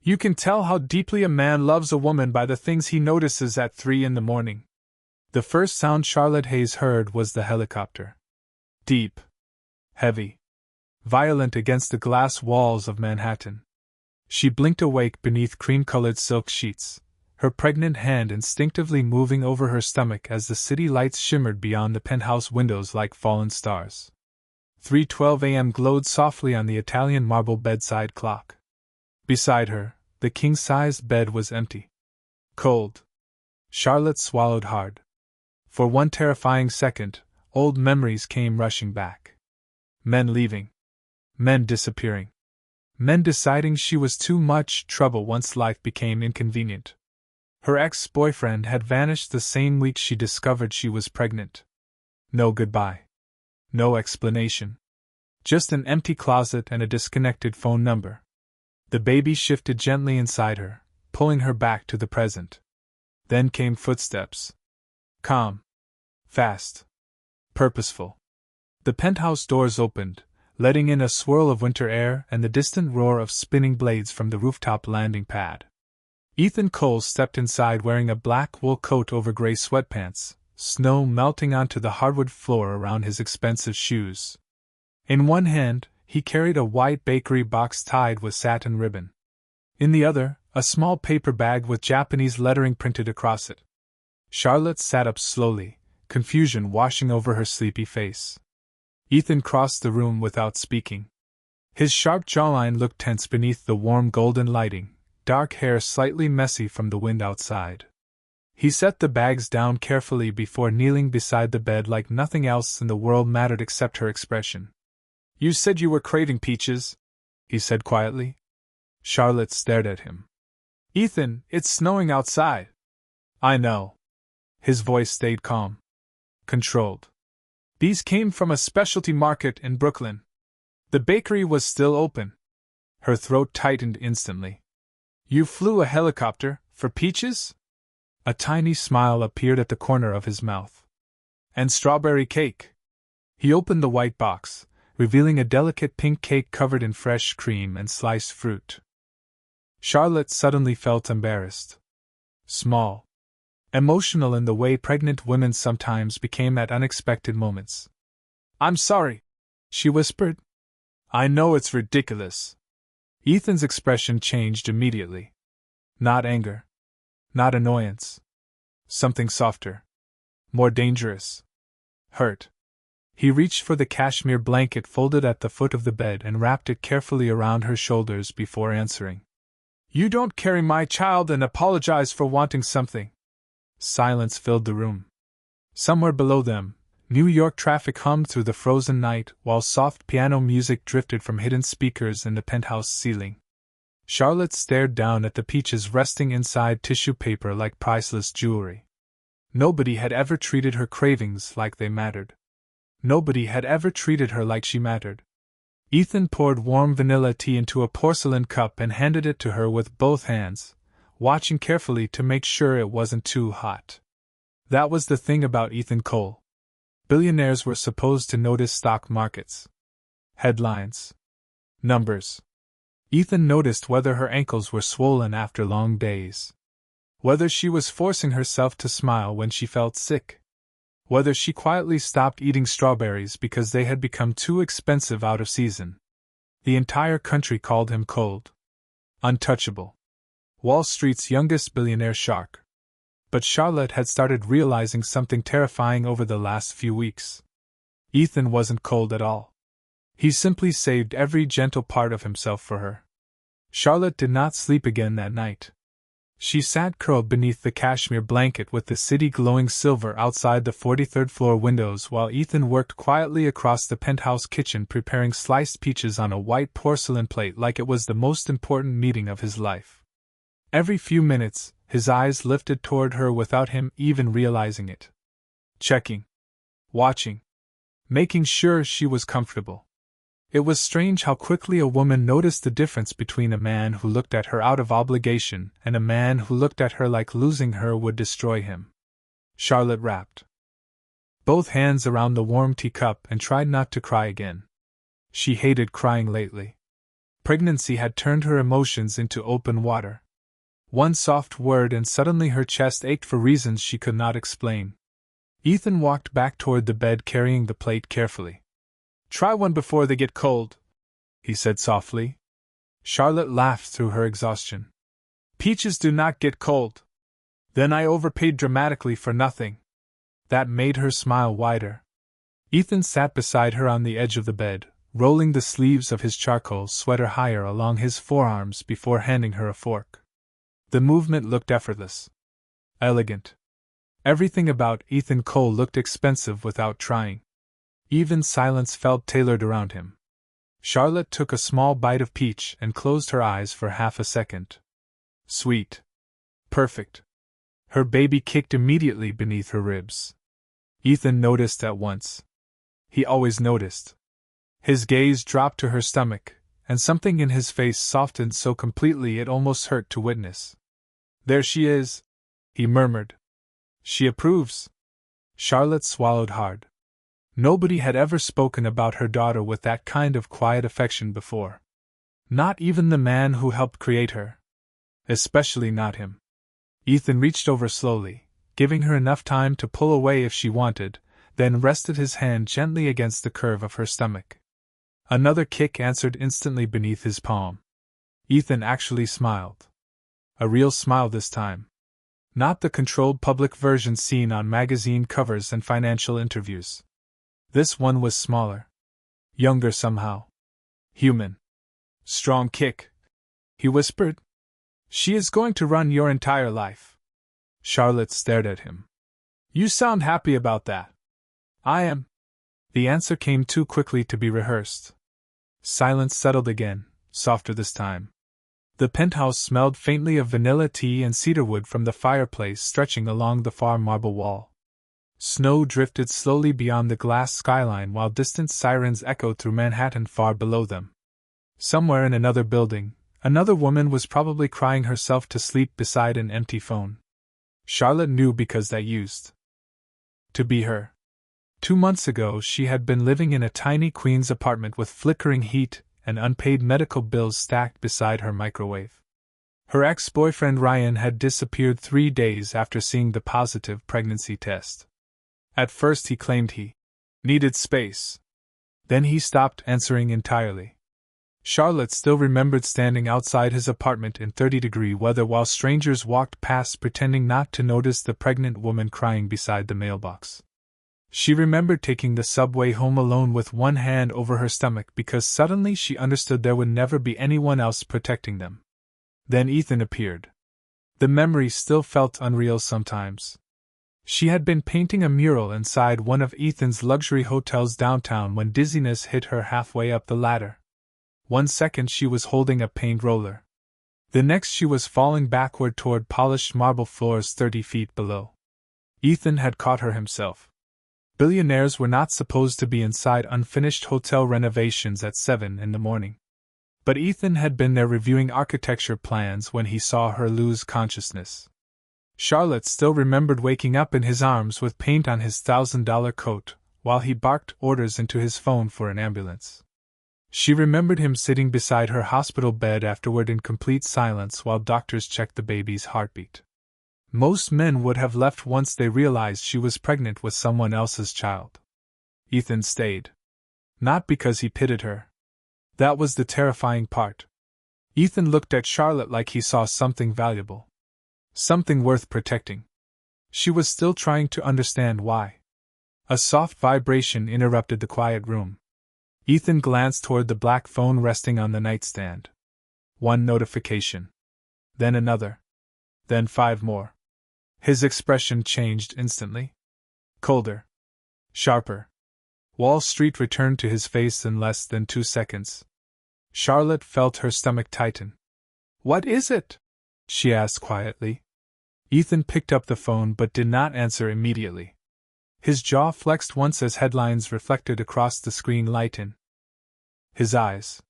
You can tell how deeply a man loves a woman by the things he notices at 3 in the morning. The first sound Charlotte Hayes heard was the helicopter. Deep, heavy, violent against the glass walls of Manhattan. She blinked awake beneath cream-colored silk sheets, her pregnant hand instinctively moving over her stomach as the city lights shimmered beyond the penthouse windows like fallen stars. 3:12 a.m. glowed softly on the Italian marble bedside clock. Beside her, the king-sized bed was empty. Cold. Charlotte swallowed hard. For one terrifying second, old memories came rushing back. Men leaving. Men disappearing. Men deciding she was too much trouble once life became inconvenient. Her ex-boyfriend had vanished the same week she discovered she was pregnant. No goodbye. No explanation. Just an empty closet and a disconnected phone number. The baby shifted gently inside her, pulling her back to the present. Then came footsteps. Calm. Fast. Purposeful. The penthouse doors opened, letting in a swirl of winter air and the distant roar of spinning blades from the rooftop landing pad. Ethan Cole stepped inside wearing a black wool coat over gray sweatpants, snow melting onto the hardwood floor around his expensive shoes. In one hand, he carried a white bakery box tied with satin ribbon. In the other, a small paper bag with Japanese lettering printed across it. Charlotte sat up slowly, confusion washing over her sleepy face. Ethan crossed the room without speaking. His sharp jawline looked tense beneath the warm golden lighting, dark hair slightly messy from the wind outside. He set the bags down carefully before kneeling beside the bed like nothing else in the world mattered except her expression. "You said you were craving peaches," he said quietly. Charlotte stared at him. "Ethan, it's snowing outside." "I know." His voice stayed calm. Controlled. "These came from a specialty market in Brooklyn. The bakery was still open." Her throat tightened instantly. "You flew a helicopter, for peaches?" A tiny smile appeared at the corner of his mouth. "And strawberry cake." He opened the white box, revealing a delicate pink cake covered in fresh cream and sliced fruit. Charlotte suddenly felt embarrassed. Small. Emotional in the way pregnant women sometimes became at unexpected moments. "I'm sorry," she whispered. "I know it's ridiculous." Ethan's expression changed immediately. Not anger. Not annoyance. Something softer. More dangerous. Hurt. He reached for the cashmere blanket folded at the foot of the bed and wrapped it carefully around her shoulders before answering. "You don't carry my child and apologize for wanting something." Silence filled the room. Somewhere below them, New York traffic hummed through the frozen night while soft piano music drifted from hidden speakers in the penthouse ceiling. Charlotte stared down at the peaches resting inside tissue paper like priceless jewelry. Nobody had ever treated her cravings like they mattered. Nobody had ever treated her like she mattered. Ethan poured warm vanilla tea into a porcelain cup and handed it to her with both hands, watching carefully to make sure it wasn't too hot. That was the thing about Ethan Cole. Billionaires were supposed to notice stock markets. Headlines. Numbers. Ethan noticed whether her ankles were swollen after long days. Whether she was forcing herself to smile when she felt sick. Whether she quietly stopped eating strawberries because they had become too expensive out of season. The entire country called him cold. Untouchable. Wall Street's youngest billionaire shark. But Charlotte had started realizing something terrifying over the last few weeks. Ethan wasn't cold at all. He simply saved every gentle part of himself for her. Charlotte did not sleep again that night. She sat curled beneath the cashmere blanket with the city glowing silver outside the 43rd floor windows while Ethan worked quietly across the penthouse kitchen preparing sliced peaches on a white porcelain plate like it was the most important meeting of his life. Every few minutes, his eyes lifted toward her without him even realizing it. Checking. Watching. Making sure she was comfortable. It was strange how quickly a woman noticed the difference between a man who looked at her out of obligation and a man who looked at her like losing her would destroy him. Charlotte wrapped both hands around the warm teacup and tried not to cry again. She hated crying lately. Pregnancy had turned her emotions into open water. One soft word and suddenly her chest ached for reasons she could not explain. Ethan walked back toward the bed carrying the plate carefully. "Try one before they get cold," he said softly. Charlotte laughed through her exhaustion. "Peaches do not get cold." "Then I overpaid dramatically for nothing." That made her smile wider. Ethan sat beside her on the edge of the bed, rolling the sleeves of his charcoal sweater higher along his forearms before handing her a fork. The movement looked effortless. Elegant. Everything about Ethan Cole looked expensive without trying. Even silence felt tailored around him. Charlotte took a small bite of peach and closed her eyes for half a second. Sweet. Perfect. Her baby kicked immediately beneath her ribs. Ethan noticed at once. He always noticed. His gaze dropped to her stomach, and something in his face softened so completely it almost hurt to witness. "There she is," he murmured. "She approves." Charlotte swallowed hard. Nobody had ever spoken about her daughter with that kind of quiet affection before. Not even the man who helped create her. Especially not him. Ethan reached over slowly, giving her enough time to pull away if she wanted, then rested his hand gently against the curve of her stomach. Another kick answered instantly beneath his palm. Ethan actually smiled. A real smile this time. Not the controlled public version seen on magazine covers and financial interviews. This one was smaller. Younger somehow. Human. "Strong kick," he whispered. "She is going to run your entire life." Charlotte stared at him. "You sound happy about that." "I am." The answer came too quickly to be rehearsed. Silence settled again, softer this time. The penthouse smelled faintly of vanilla tea and cedarwood from the fireplace stretching along the far marble wall. Snow drifted slowly beyond the glass skyline while distant sirens echoed through Manhattan far below them. Somewhere in another building, another woman was probably crying herself to sleep beside an empty phone. Charlotte knew because that used to be her. 2 months ago she had been living in a tiny Queens apartment with flickering heat and unpaid medical bills stacked beside her microwave. Her ex-boyfriend Ryan had disappeared 3 days after seeing the positive pregnancy test. At first he claimed he needed space. Then he stopped answering entirely. Charlotte still remembered standing outside his apartment in 30-degree weather while strangers walked past pretending not to notice the pregnant woman crying beside the mailbox. She remembered taking the subway home alone with one hand over her stomach because suddenly she understood there would never be anyone else protecting them. Then Ethan appeared. The memory still felt unreal sometimes. She had been painting a mural inside one of Ethan's luxury hotels downtown when dizziness hit her halfway up the ladder. 1 second she was holding a paint roller. The next she was falling backward toward polished marble floors 30 feet below. Ethan had caught her himself. Billionaires were not supposed to be inside unfinished hotel renovations at 7 in the morning. But Ethan had been there reviewing architecture plans when he saw her lose consciousness. Charlotte still remembered waking up in his arms with paint on his $1,000 coat, while he barked orders into his phone for an ambulance. She remembered him sitting beside her hospital bed afterward in complete silence while doctors checked the baby's heartbeat. Most men would have left once they realized she was pregnant with someone else's child. Ethan stayed. Not because he pitied her. That was the terrifying part. Ethan looked at Charlotte like he saw something valuable. Something worth protecting. She was still trying to understand why. A soft vibration interrupted the quiet room. Ethan glanced toward the black phone resting on the nightstand. One notification. Then another. Then 5 more. His expression changed instantly. Colder. Sharper. Wall Street returned to his face in less than 2 seconds. Charlotte felt her stomach tighten. "What is it?" she asked quietly. Ethan picked up the phone but did not answer immediately. His jaw flexed once as headlines reflected across the screen lighten. His eyes.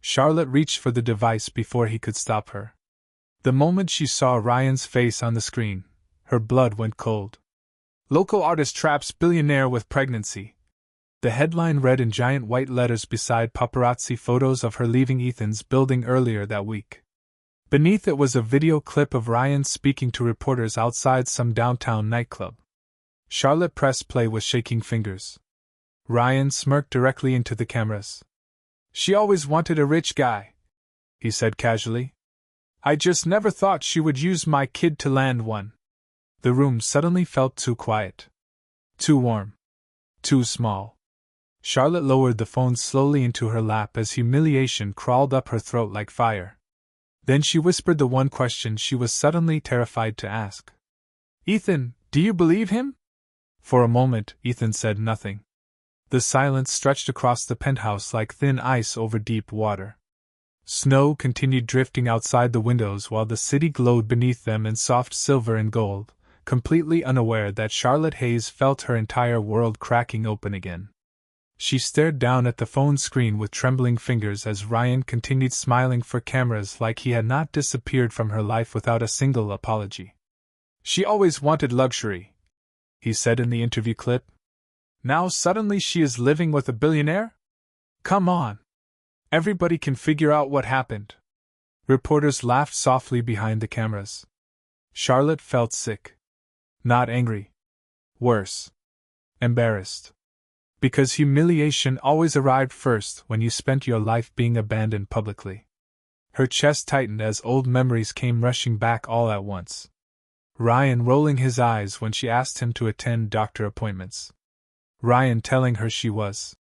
Charlotte reached for the device before he could stop her. The moment she saw Ryan's face on the screen, her blood went cold. "Local artist traps billionaire with pregnancy," The headline read in giant white letters beside paparazzi photos of her leaving Ethan's building earlier that week. Beneath it was a video clip of Ryan speaking to reporters outside some downtown nightclub. Charlotte pressed play with shaking fingers. Ryan smirked directly into the cameras. "She always wanted a rich guy," he said casually. "I just never thought she would use my kid to land one." The room suddenly felt too quiet. Too warm. Too small. Charlotte lowered the phone slowly into her lap as humiliation crawled up her throat like fire. Then she whispered the one question she was suddenly terrified to ask. "Ethan, do you believe him?" For a moment, Ethan said nothing. The silence stretched across the penthouse like thin ice over deep water. Snow continued drifting outside the windows while the city glowed beneath them in soft silver and gold, completely unaware that Charlotte Hayes felt her entire world cracking open again. She stared down at the phone screen with trembling fingers as Ryan continued smiling for cameras like he had not disappeared from her life without a single apology. "She always wanted luxury," he said in the interview clip. "Now suddenly she is living with a billionaire? Come on. Everybody can figure out what happened." Reporters laughed softly behind the cameras. Charlotte felt sick. Not angry. Worse. Embarrassed. Because humiliation always arrived first when you spent your life being abandoned publicly. Her chest tightened as old memories came rushing back all at once. Ryan rolling his eyes when she asked him to attend doctor appointments. Ryan telling her she was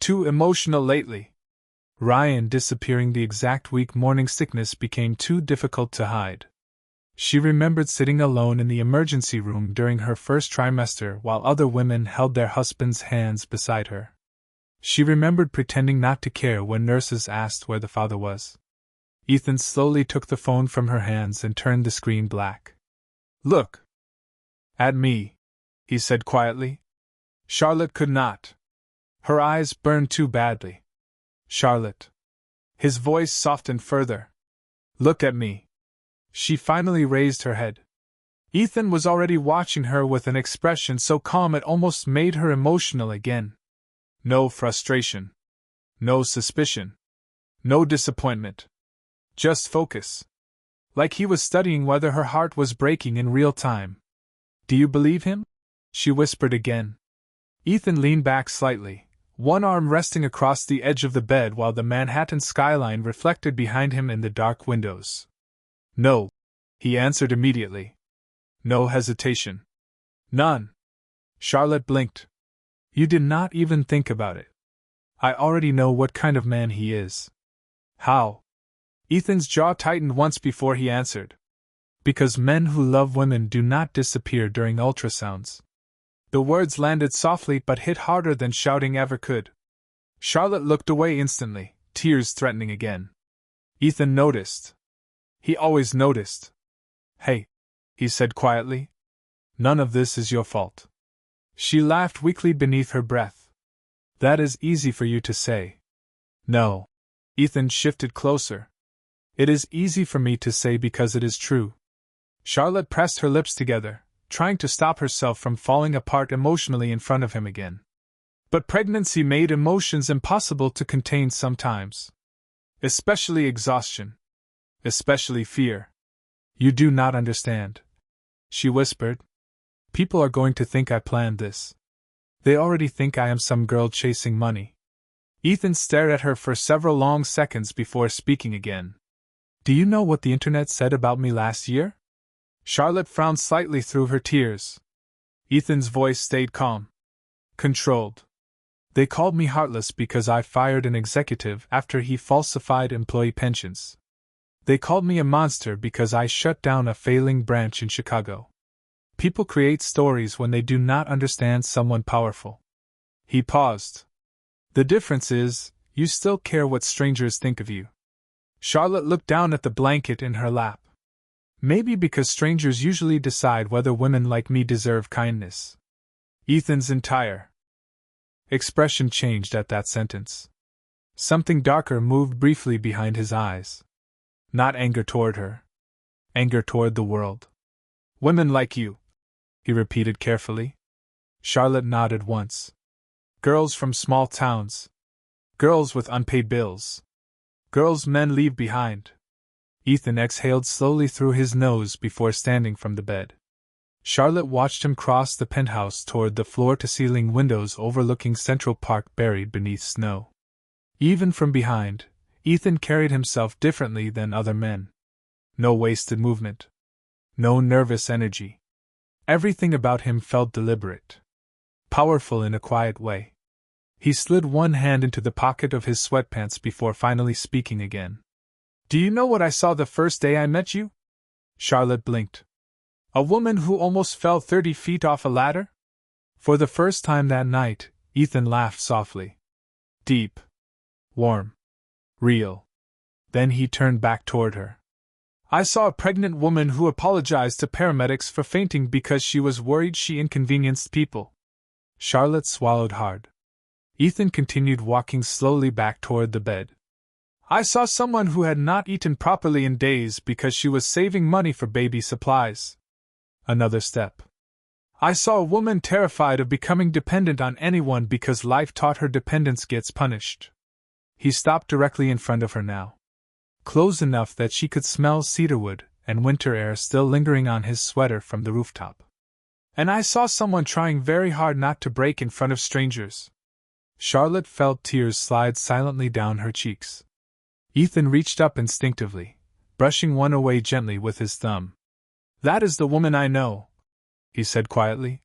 too emotional lately. Ryan disappearing the exact week morning sickness became too difficult to hide. She remembered sitting alone in the emergency room during her first trimester while other women held their husbands' hands beside her. She remembered pretending not to care when nurses asked where the father was. Ethan slowly took the phone from her hands and turned the screen black. "Look at me," he said quietly. Charlotte could not. Her eyes burned too badly. "Charlotte." His voice softened further. "Look at me." She finally raised her head. Ethan was already watching her with an expression so calm it almost made her emotional again. No frustration. No suspicion. No disappointment. Just focus. Like he was studying whether her heart was breaking in real time. "Do you believe him?" she whispered again. Ethan leaned back slightly, one arm resting across the edge of the bed while the Manhattan skyline reflected behind him in the dark windows. "No," he answered immediately. No hesitation. None. Charlotte blinked. "You did not even think about it. I already know what kind of man he is." "How?" Ethan's jaw tightened once before he answered. "Because men who love women do not disappear during ultrasounds." The words landed softly but hit harder than shouting ever could. Charlotte looked away instantly, tears threatening again. Ethan noticed. He always noticed. "Hey," he said quietly. "None of this is your fault." She laughed weakly beneath her breath. "That is easy for you to say." "No." Ethan shifted closer. "It is easy for me to say because it is true." Charlotte pressed her lips together, trying to stop herself from falling apart emotionally in front of him again. But pregnancy made emotions impossible to contain sometimes. Especially exhaustion. Especially fear. "You do not understand," she whispered. "People are going to think I planned this. They already think I am some girl chasing money." Ethan stared at her for several long seconds before speaking again. "Do you know what the internet said about me last year?" Charlotte frowned slightly through her tears. Ethan's voice stayed calm. Controlled. "They called me heartless because I fired an executive after he falsified employee pensions. They called me a monster because I shut down a failing branch in Chicago. People create stories when they do not understand someone powerful." He paused. "The difference is, you still care what strangers think of you." Charlotte looked down at the blanket in her lap. "Maybe because strangers usually decide whether women like me deserve kindness." Ethan's entire expression changed at that sentence. Something darker moved briefly behind his eyes. Not anger toward her. Anger toward the world. "Women like you," he repeated carefully. Charlotte nodded once. Girls from small towns. Girls with unpaid bills. Girls men leave behind. Ethan exhaled slowly through his nose before standing from the bed. Charlotte watched him cross the penthouse toward the floor-to-ceiling windows overlooking Central Park buried beneath snow. Even from behind, Ethan carried himself differently than other men. No wasted movement. No nervous energy. Everything about him felt deliberate. Powerful in a quiet way. He slid one hand into the pocket of his sweatpants before finally speaking again. Do you know what I saw the first day I met you? Charlotte blinked. A woman who almost fell 30 feet off a ladder? For the first time that night, Ethan laughed softly. Deep. Warm. Real. Then he turned back toward her. I saw a pregnant woman who apologized to paramedics for fainting because she was worried she inconvenienced people. Charlotte swallowed hard. Ethan continued walking slowly back toward the bed. I saw someone who had not eaten properly in days because she was saving money for baby supplies. Another step. I saw a woman terrified of becoming dependent on anyone because life taught her dependence gets punished. He stopped directly in front of her now. Close enough that she could smell cedarwood and winter air still lingering on his sweater from the rooftop. And I saw someone trying very hard not to break in front of strangers. Charlotte felt tears slide silently down her cheeks. Ethan reached up instinctively, brushing one away gently with his thumb. That is the woman I know, he said quietly.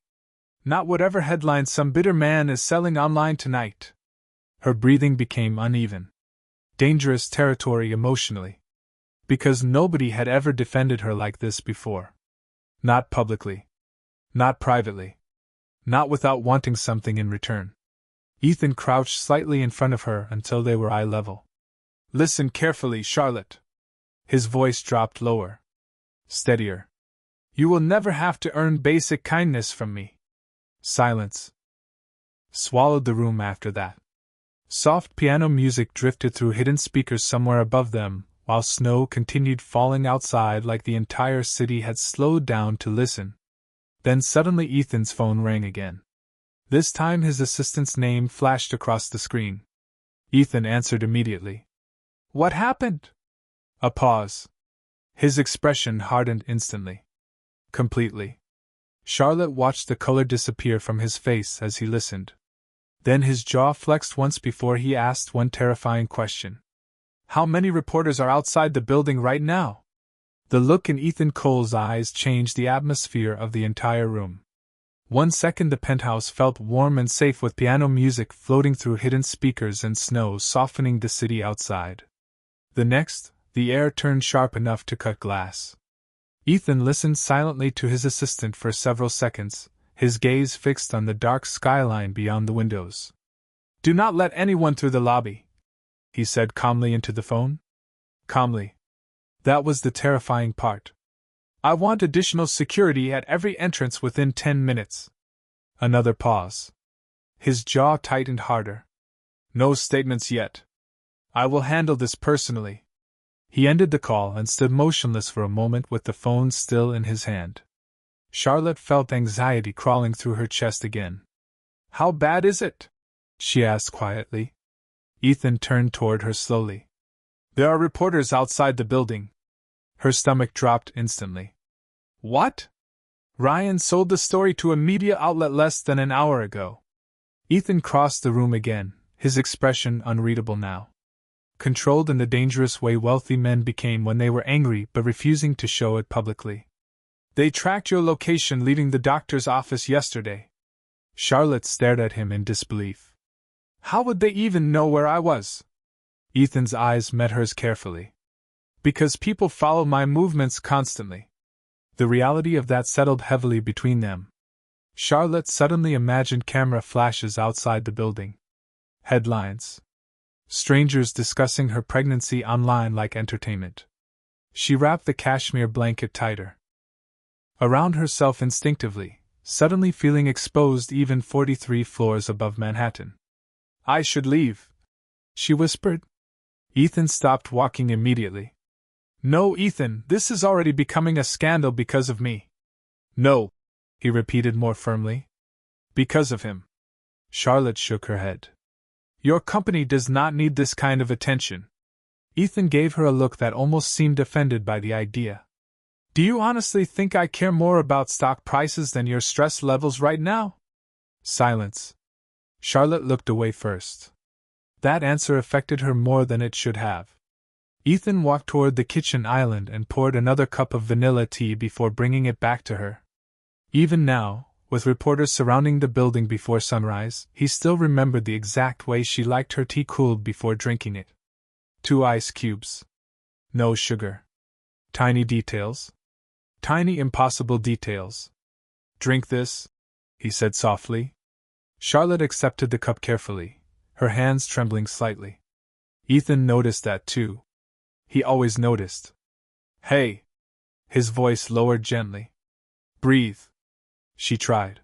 Not whatever headline some bitter man is selling online tonight. Her breathing became uneven. Dangerous territory emotionally. Because nobody had ever defended her like this before. Not publicly. Not privately. Not without wanting something in return. Ethan crouched slightly in front of her until they were eye level. Listen carefully, Charlotte. His voice dropped lower. Steadier. You will never have to earn basic kindness from me. Silence. Swallowed the room after that. Soft piano music drifted through hidden speakers somewhere above them, while snow continued falling outside like the entire city had slowed down to listen. Then suddenly Ethan's phone rang again. This time his assistant's name flashed across the screen. Ethan answered immediately. What happened? A pause. His expression hardened instantly. Completely. Charlotte watched the color disappear from his face as he listened. Then his jaw flexed once before he asked one terrifying question. How many reporters are outside the building right now? The look in Ethan Cole's eyes changed the atmosphere of the entire room. 1 second the penthouse felt warm and safe with piano music floating through hidden speakers and snow softening the city outside. The next, the air turned sharp enough to cut glass. Ethan listened silently to his assistant for several seconds, his gaze fixed on the dark skyline beyond the windows. Do not let anyone through the lobby, he said calmly into the phone. Calmly. That was the terrifying part. I want additional security at every entrance within 10 minutes. Another pause. His jaw tightened harder. No statements yet. I will handle this personally. He ended the call and stood motionless for a moment with the phone still in his hand. Charlotte felt anxiety crawling through her chest again. How bad is it? She asked quietly. Ethan turned toward her slowly. There are reporters outside the building. Her stomach dropped instantly. What? Ryan sold the story to a media outlet less than an hour ago. Ethan crossed the room again, his expression unreadable now. Controlled in the dangerous way wealthy men became when they were angry but refusing to show it publicly. They tracked your location leaving the doctor's office yesterday. Charlotte stared at him in disbelief. How would they even know where I was? Ethan's eyes met hers carefully. Because people follow my movements constantly. The reality of that settled heavily between them. Charlotte suddenly imagined camera flashes outside the building. Headlines. Strangers discussing her pregnancy online like entertainment. She wrapped the cashmere blanket tighter around herself instinctively, suddenly feeling exposed even 43 floors above Manhattan. I should leave, she whispered. Ethan stopped walking immediately. No, Ethan, this is already becoming a scandal because of me. No, he repeated more firmly. Because of him. Charlotte shook her head. Your company does not need this kind of attention. Ethan gave her a look that almost seemed offended by the idea. Do you honestly think I care more about stock prices than your stress levels right now? Silence. Charlotte looked away first. That answer affected her more than it should have. Ethan walked toward the kitchen island and poured another cup of vanilla tea before bringing it back to her. Even now, with reporters surrounding the building before sunrise, he still remembered the exact way she liked her tea cooled before drinking it. 2 ice cubes. No sugar. Tiny details. Tiny impossible details. Drink this, he said softly. Charlotte accepted the cup carefully, her hands trembling slightly. Ethan noticed that too. He always noticed. Hey! His voice lowered gently. Breathe. She tried.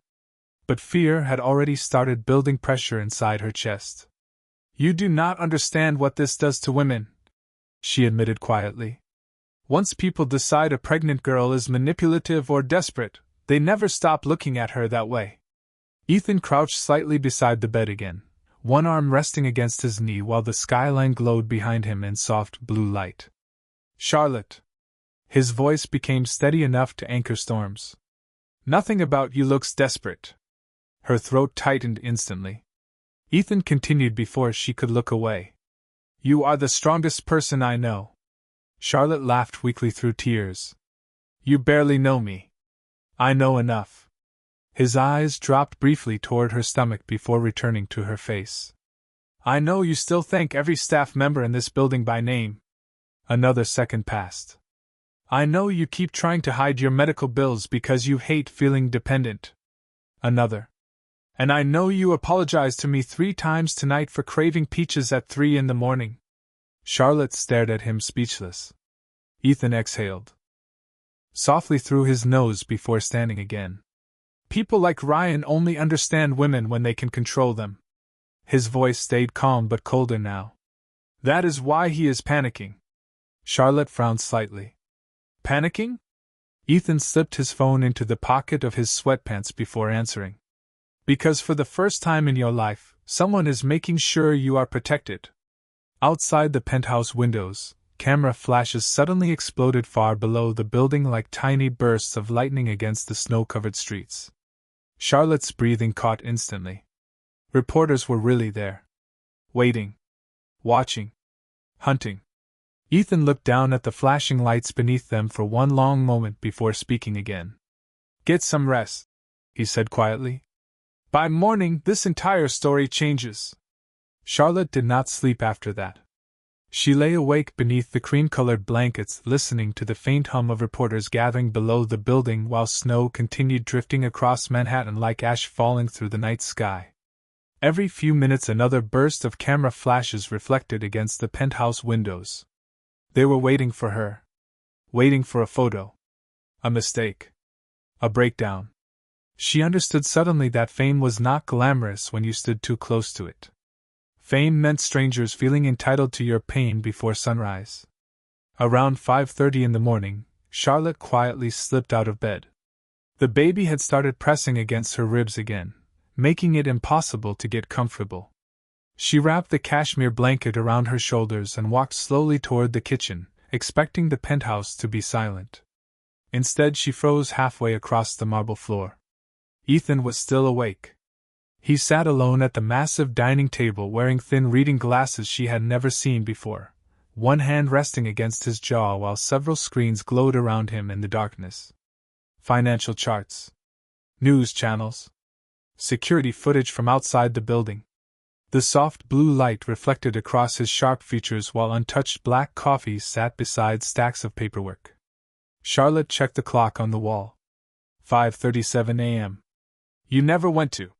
But fear had already started building pressure inside her chest. You do not understand what this does to women, she admitted quietly. Once people decide a pregnant girl is manipulative or desperate, they never stop looking at her that way. Ethan crouched slightly beside the bed again, one arm resting against his knee while the skyline glowed behind him in soft blue light. Charlotte. His voice became steady enough to anchor storms. Nothing about you looks desperate. Her throat tightened instantly. Ethan continued before she could look away. You are the strongest person I know. Charlotte laughed weakly through tears. You barely know me. I know enough. His eyes dropped briefly toward her stomach before returning to her face. I know you still thank every staff member in this building by name. Another second passed. I know you keep trying to hide your medical bills because you hate feeling dependent. Another. And I know you apologized to me 3 times tonight for craving peaches at 3 in the morning. Charlotte stared at him speechless. Ethan exhaled softly through his nose before standing again. People like Ryan only understand women when they can control them. His voice stayed calm but colder now. That is why he is panicking. Charlotte frowned slightly. Panicking? Ethan slipped his phone into the pocket of his sweatpants before answering. Because for the first time in your life, someone is making sure you are protected. Outside the penthouse windows, camera flashes suddenly exploded far below the building like tiny bursts of lightning against the snow-covered streets. Charlotte's breathing caught instantly. Reporters were really there. Waiting. Watching. Hunting. Ethan looked down at the flashing lights beneath them for one long moment before speaking again. Get some rest, he said quietly. By morning, this entire story changes. Charlotte did not sleep after that. She lay awake beneath the cream-colored blankets listening to the faint hum of reporters gathering below the building while snow continued drifting across Manhattan like ash falling through the night sky. Every few minutes another burst of camera flashes reflected against the penthouse windows. They were waiting for her. Waiting for a photo. A mistake. A breakdown. She understood suddenly that fame was not glamorous when you stood too close to it. Fame meant strangers feeling entitled to your pain before sunrise. Around 5:30 in the morning, Charlotte quietly slipped out of bed. The baby had started pressing against her ribs again, making it impossible to get comfortable. She wrapped the cashmere blanket around her shoulders and walked slowly toward the kitchen, expecting the penthouse to be silent. Instead, she froze halfway across the marble floor. Ethan was still awake. He sat alone at the massive dining table wearing thin reading glasses she had never seen before, one hand resting against his jaw while several screens glowed around him in the darkness. Financial charts. News channels. Security footage from outside the building. The soft blue light reflected across his sharp features while untouched black coffee sat beside stacks of paperwork. Charlotte checked the clock on the wall. 5:37 a.m. You never went to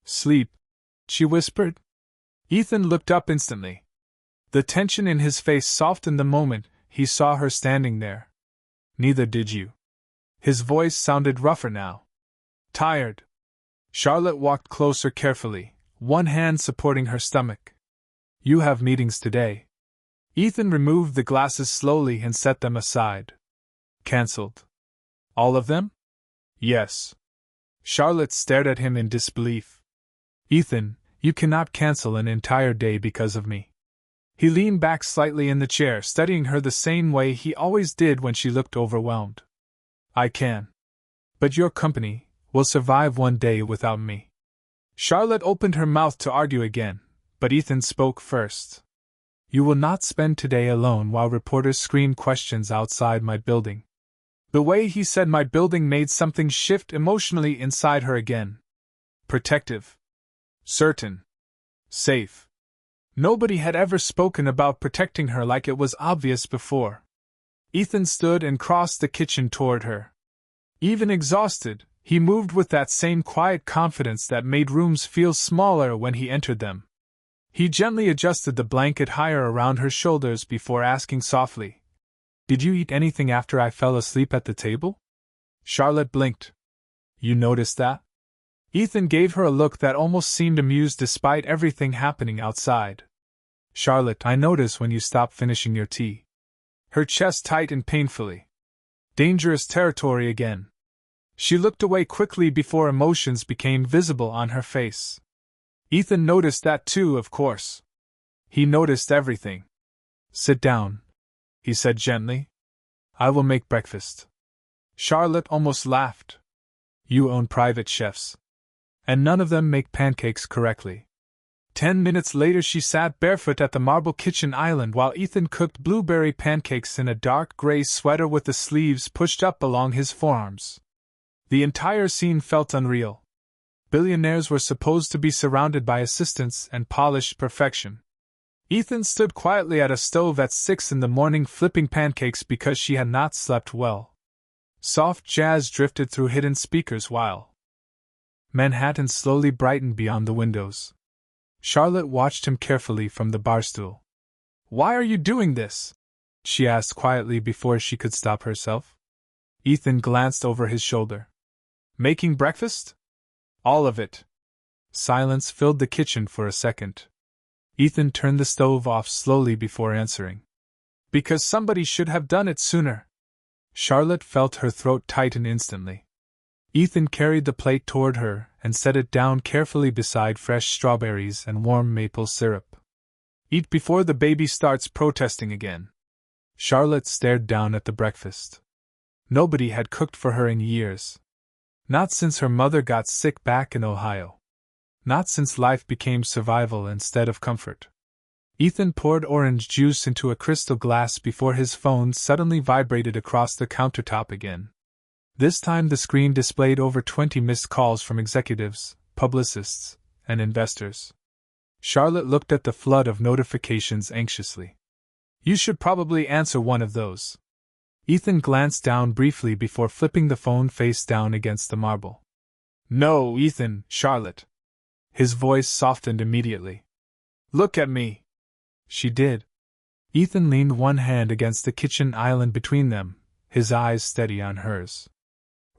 sleep, she whispered. Ethan looked up instantly. The tension in his face softened the moment he saw her standing there. Neither did you. His voice sounded rougher now. Tired. Charlotte walked closer carefully, one hand supporting her stomach. You have meetings today. Ethan removed the glasses slowly and set them aside. Cancelled. All of them? Yes. Charlotte stared at him in disbelief. Ethan, you cannot cancel an entire day because of me. He leaned back slightly in the chair, studying her the same way he always did when she looked overwhelmed. I can. But your company will survive one day without me. Charlotte opened her mouth to argue again, but Ethan spoke first. You will not spend today alone while reporters scream questions outside my building. The way he said my building made something shift emotionally inside her again. Protective. Certain. Safe. Nobody had ever spoken about protecting her like it was obvious before. Ethan stood and crossed the kitchen toward her. Even exhausted, he moved with that same quiet confidence that made rooms feel smaller when he entered them. He gently adjusted the blanket higher around her shoulders before asking softly, Did you eat anything after I fell asleep at the table? Charlotte blinked. You noticed that? Ethan gave her a look that almost seemed amused despite everything happening outside. Charlotte, I notice when you stop finishing your tea. Her chest tightened painfully. Dangerous territory again. She looked away quickly before emotions became visible on her face. Ethan noticed that too, of course. He noticed everything. Sit down, he said gently. I will make breakfast. Charlotte almost laughed. You own private chefs. And none of them make pancakes correctly. 10 minutes later she sat barefoot at the marble kitchen island while Ethan cooked blueberry pancakes in a dark gray sweater with the sleeves pushed up along his forearms. The entire scene felt unreal. Billionaires were supposed to be surrounded by assistants and polished perfection. Ethan stood quietly at a stove at 6 in the morning flipping pancakes because she had not slept well. Soft jazz drifted through hidden speakers while Manhattan slowly brightened beyond the windows. Charlotte watched him carefully from the barstool. Why are you doing this? She asked quietly before she could stop herself. Ethan glanced over his shoulder. Making breakfast? All of it. Silence filled the kitchen for a second. Ethan turned the stove off slowly before answering. Because somebody should have done it sooner. Charlotte felt her throat tighten instantly. Ethan carried the plate toward her and set it down carefully beside fresh strawberries and warm maple syrup. Eat before the baby starts protesting again. Charlotte stared down at the breakfast. Nobody had cooked for her in years. Not since her mother got sick back in Ohio. Not since life became survival instead of comfort. Ethan poured orange juice into a crystal glass before his phone suddenly vibrated across the countertop again. This time the screen displayed over 20 missed calls from executives, publicists, and investors. Charlotte looked at the flood of notifications anxiously. You should probably answer one of those. Ethan glanced down briefly before flipping the phone face down against the marble. No, Ethan, Charlotte. His voice softened immediately. Look at me. She did. Ethan leaned one hand against the kitchen island between them, his eyes steady on hers.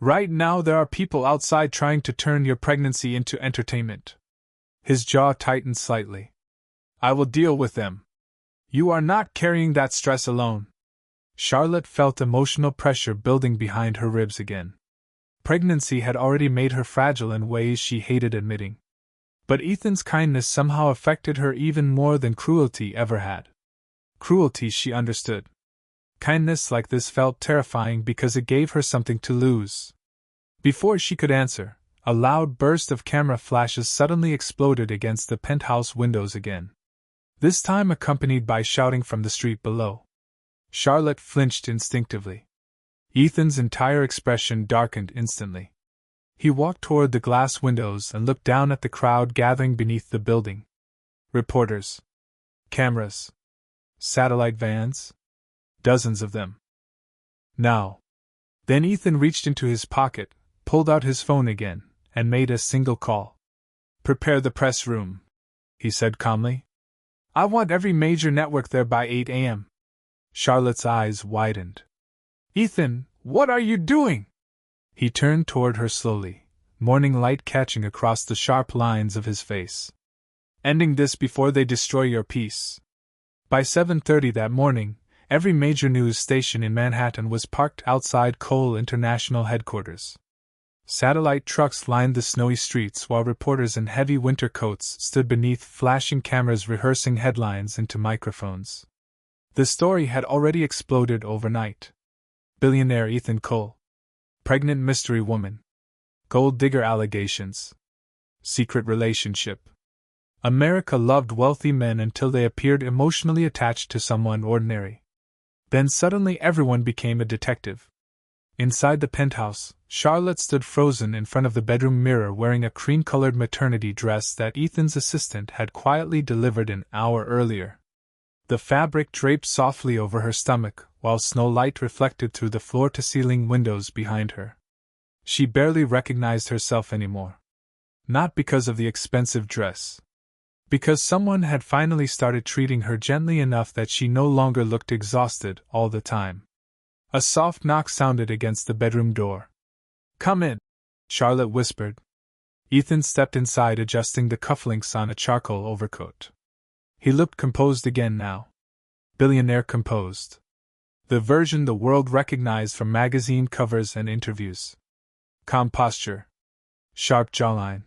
Right now there are people outside trying to turn your pregnancy into entertainment. His jaw tightened slightly. I will deal with them. You are not carrying that stress alone. Charlotte felt emotional pressure building behind her ribs again. Pregnancy had already made her fragile in ways she hated admitting. But Ethan's kindness somehow affected her even more than cruelty ever had. Cruelty she understood. Kindness like this felt terrifying because it gave her something to lose. Before she could answer, a loud burst of camera flashes suddenly exploded against the penthouse windows again. This time accompanied by shouting from the street below. Charlotte flinched instinctively. Ethan's entire expression darkened instantly. He walked toward the glass windows and looked down at the crowd gathering beneath the building. Reporters. Cameras. Satellite vans. Dozens of them. Now. Then Ethan reached into his pocket, pulled out his phone again, and made a single call. Prepare the press room, he said calmly. I want every major network there by 8 a.m. Charlotte's eyes widened. Ethan, what are you doing? He turned toward her slowly, morning light catching across the sharp lines of his face. Ending this before they destroy your peace. By 7:30 that morning, every major news station in Manhattan was parked outside Cole International headquarters. Satellite trucks lined the snowy streets while reporters in heavy winter coats stood beneath flashing cameras rehearsing headlines into microphones. The story had already exploded overnight. Billionaire Ethan Cole. Pregnant mystery woman. Gold digger allegations. Secret relationship. America loved wealthy men until they appeared emotionally attached to someone ordinary. Then suddenly everyone became a detective. Inside the penthouse, Charlotte stood frozen in front of the bedroom mirror wearing a cream-colored maternity dress that Ethan's assistant had quietly delivered an hour earlier. The fabric draped softly over her stomach, while snow light reflected through the floor-to-ceiling windows behind her. She barely recognized herself anymore. Not because of the expensive dress. Because someone had finally started treating her gently enough that she no longer looked exhausted all the time. A soft knock sounded against the bedroom door. "Come in," Charlotte whispered. Ethan stepped inside, adjusting the cufflinks on a charcoal overcoat. He looked composed again now. Billionaire composed. The version the world recognized from magazine covers and interviews. Calm posture. Sharp jawline.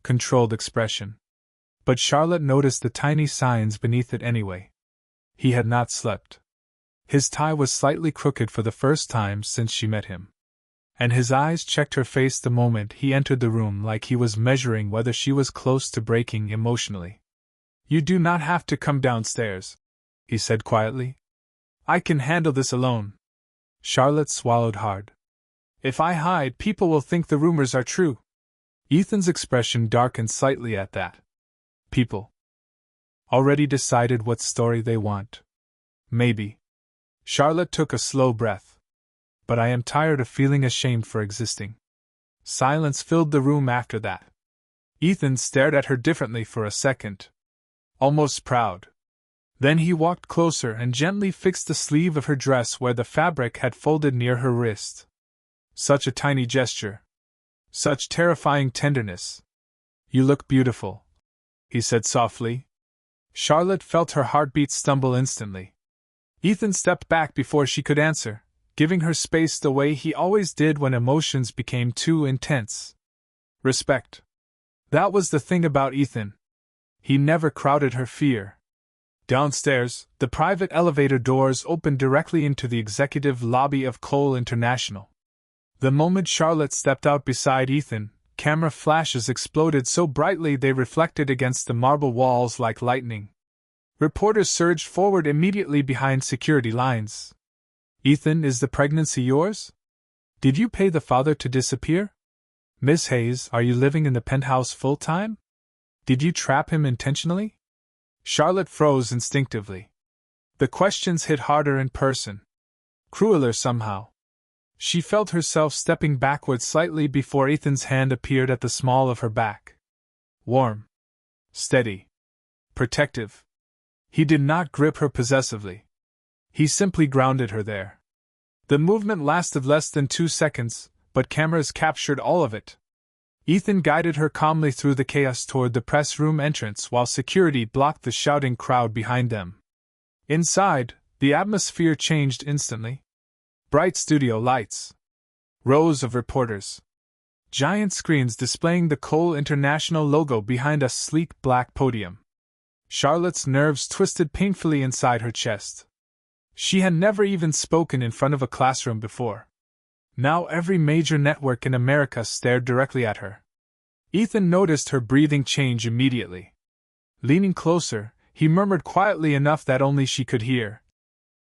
Controlled expression. But Charlotte noticed the tiny signs beneath it anyway. He had not slept. His tie was slightly crooked for the first time since she met him. And his eyes checked her face the moment he entered the room, like he was measuring whether she was close to breaking emotionally. "You do not have to come downstairs," he said quietly. "I can handle this alone." Charlotte swallowed hard. "If I hide, people will think the rumors are true." Ethan's expression darkened slightly at that. People. Already decided what story they want. Maybe. Charlotte took a slow breath. "But I am tired of feeling ashamed for existing." Silence filled the room after that. Ethan stared at her differently for a second. Almost proud. Then he walked closer and gently fixed the sleeve of her dress where the fabric had folded near her wrist. Such a tiny gesture. Such terrifying tenderness. "You look beautiful," he said softly. Charlotte felt her heartbeat stumble instantly. Ethan stepped back before she could answer, giving her space the way he always did when emotions became too intense. Respect. That was the thing about Ethan. He never crowded her fear. Downstairs, the private elevator doors opened directly into the executive lobby of Cole International. The moment Charlotte stepped out beside Ethan, camera flashes exploded so brightly they reflected against the marble walls like lightning. Reporters surged forward immediately behind security lines. "Ethan, is the pregnancy yours? Did you pay the father to disappear? Miss Hayes, are you living in the penthouse full-time? Did you trap him intentionally?" Charlotte froze instinctively. The questions hit harder in person. Crueler somehow. She felt herself stepping backward slightly before Ethan's hand appeared at the small of her back. Warm. Steady. Protective. He did not grip her possessively. He simply grounded her there. The movement lasted less than 2 seconds, but cameras captured all of it. Ethan guided her calmly through the chaos toward the press room entrance while security blocked the shouting crowd behind them. Inside, the atmosphere changed instantly. Bright studio lights. Rows of reporters. Giant screens displaying the Cole International logo behind a sleek black podium. Charlotte's nerves twisted painfully inside her chest. She had never even spoken in front of a classroom before. Now every major network in America stared directly at her. Ethan noticed her breathing change immediately. Leaning closer, he murmured quietly enough that only she could hear.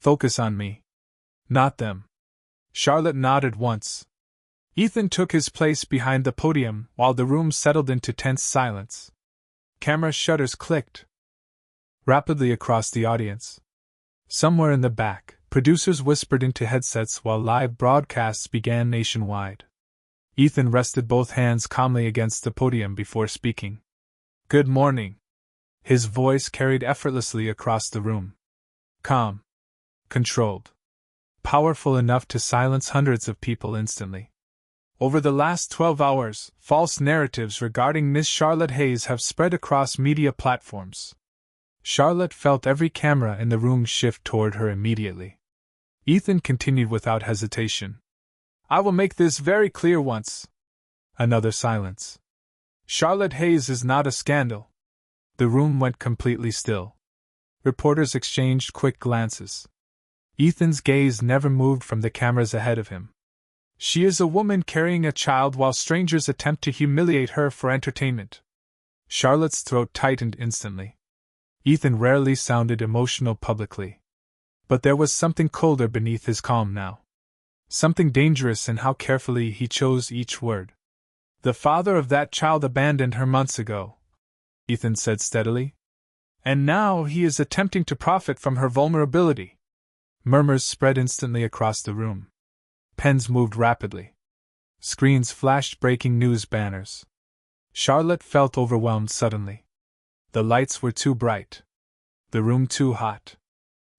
"Focus on me. Not them." Charlotte nodded once. Ethan took his place behind the podium while the room settled into tense silence. Camera shutters clicked rapidly across the audience. Somewhere in the back, producers whispered into headsets while live broadcasts began nationwide. Ethan rested both hands calmly against the podium before speaking. "Good morning." His voice carried effortlessly across the room. Calm. Controlled. Powerful enough to silence hundreds of people instantly. Over the last 12 hours, false narratives regarding Miss Charlotte Hayes have spread across media platforms. Charlotte felt every camera in the room shift toward her immediately. Ethan continued without hesitation. "I will make this very clear once Another silence. Charlotte Hayes is not a scandal. The room went completely still. Reporters exchanged quick glances. Ethan's gaze never moved from the cameras ahead of him. She is a woman carrying a child while strangers attempt to humiliate her for entertainment. Charlotte's throat tightened instantly. Ethan rarely sounded emotional publicly. But there was something colder beneath his calm now. Something dangerous in how carefully he chose each word. The father of that child abandoned her months ago, Ethan said steadily. And now he is attempting to profit from her vulnerability. Murmurs spread instantly across the room. Pens moved rapidly. Screens flashed breaking news banners. Charlotte felt overwhelmed suddenly. The lights were too bright. The room too hot.